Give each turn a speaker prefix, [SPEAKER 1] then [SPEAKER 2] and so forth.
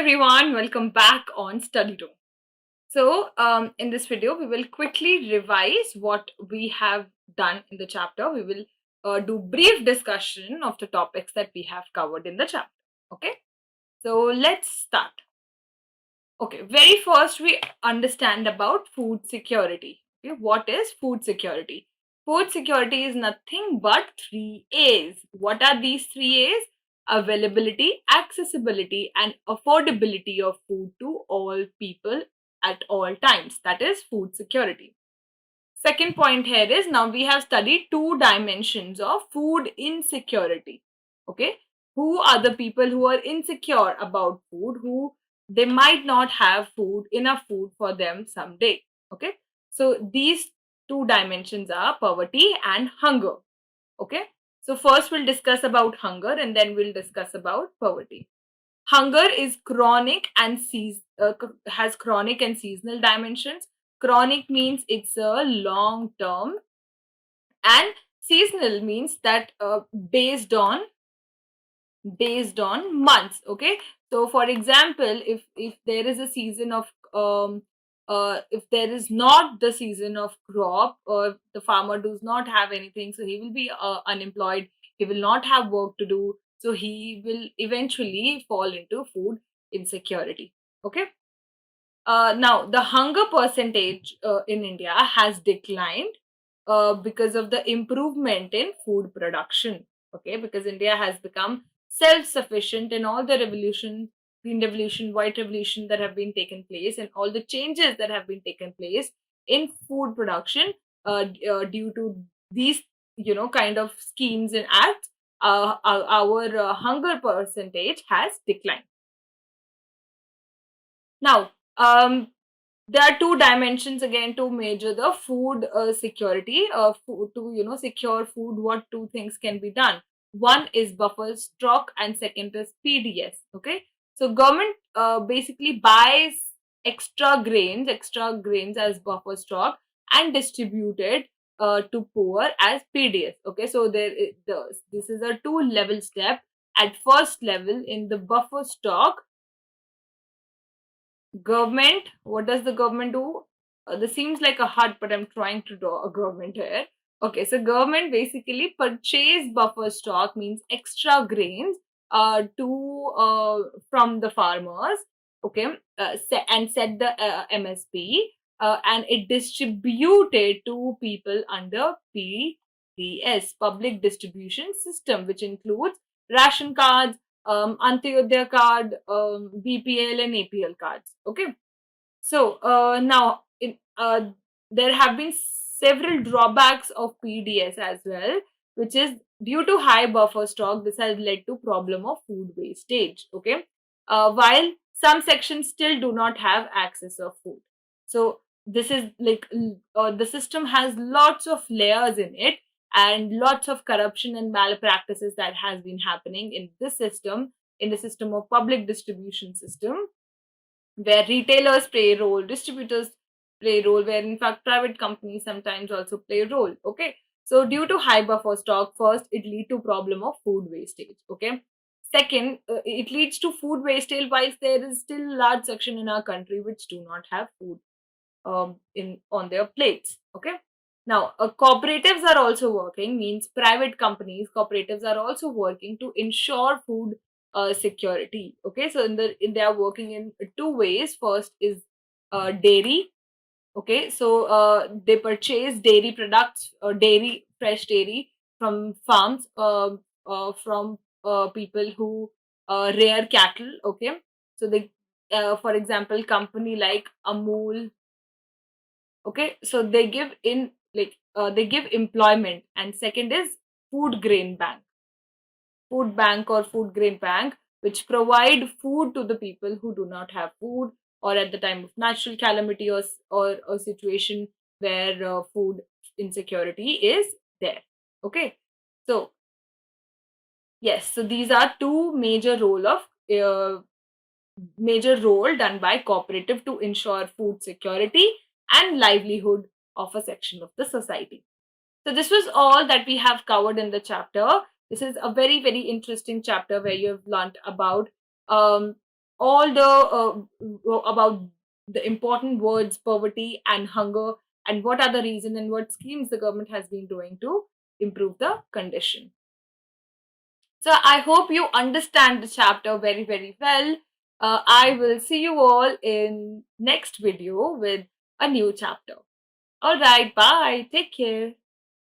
[SPEAKER 1] everyone, welcome back on Study Room. In this video, we will quickly revise what we have done in the chapter. We will do brief discussion of the topics that we have covered in the chapter. Okay, so let's start. Okay, very first we understand about food security. Okay, what is food security? Food security is nothing but three A's. What are these three A's? Availability, accessibility, and affordability of food to all people at all times. That is food security. Second point here is now we have studied two dimensions of food insecurity. Okay, who are the people who are insecure about food, who they might not have food, enough food for them someday. Okay, so these two dimensions are poverty and hunger. Okay, so first we'll discuss about hunger and then we'll discuss about poverty. Hunger is chronic and has chronic and seasonal dimensions. Chronic means it's a long term, and seasonal means that based on months. Okay, so for example, if there is a season of if there is not the season of crop, or the farmer does not have anything, so he will be unemployed, he will not have work to do, so he will eventually fall into food insecurity. Okay, now, the hunger percentage in India has declined because of the improvement in food production. Okay, because India has become self-sufficient in all the revolution, green revolution, white revolution that have been taken place, and all the changes that have been taken place in food production due to these, kind of schemes and acts. Our hunger percentage has declined. Now, there are two dimensions again to measure the food security. Food, to secure food, what two things can be done? One is buffer stock and second is PDS. Okay, so government basically buys extra grains as buffer stock and distribute it to poor as PDS. Okay, so this is a two level step. At first level, in the buffer stock, government, what does the government do? This seems like a hut, but I'm trying to draw a government here. Okay, so government basically purchase buffer stock, means extra grains to from the farmers. Okay, and set the MSP, and it distributed to people under PDS, public distribution system, which includes ration cards, Antyodaya card, BPL and APL cards. Okay, so now there have been several drawbacks of PDS as well, which is due to high buffer stock. This has led to problem of food wastage. Okay, while some sections still do not have access of food. So this is like the system has lots of layers in it, and lots of corruption and malpractices that has been happening in this system, in the system of public distribution system, where retailers play a role, distributors play a role, where in fact private companies sometimes also play a role. Okay, so due to high buffer stock, first it lead to problem of food wastage. Okay, second, it leads to food wastage whilst there is still large section in our country which do not have food in on their plates. Okay, now cooperatives are also working, means private companies, cooperatives are also working to ensure food security. Okay, so they are working in two ways. First is dairy. Okay, so they purchase dairy products, dairy, fresh dairy from farms, from people who rear cattle. Okay, so they for example, company like Amul. Okay, so they give in, like they give employment. And second is food grain bank, food bank or food grain bank, which provide food to the people who do not have food, or at the time of natural calamity, or a situation where food insecurity is there. Okay, so yes, so these are two major role done by cooperative to ensure food security and livelihood of a section of the society. So this was all that we have covered in the chapter. This is a very, very interesting chapter where you have learnt about um, all the about the important words poverty and hunger, and what are the reason and what schemes the government has been doing to improve the condition. So I hope you understand the chapter very, very well. I will see you all in next video with a new chapter. All right, bye. Take care.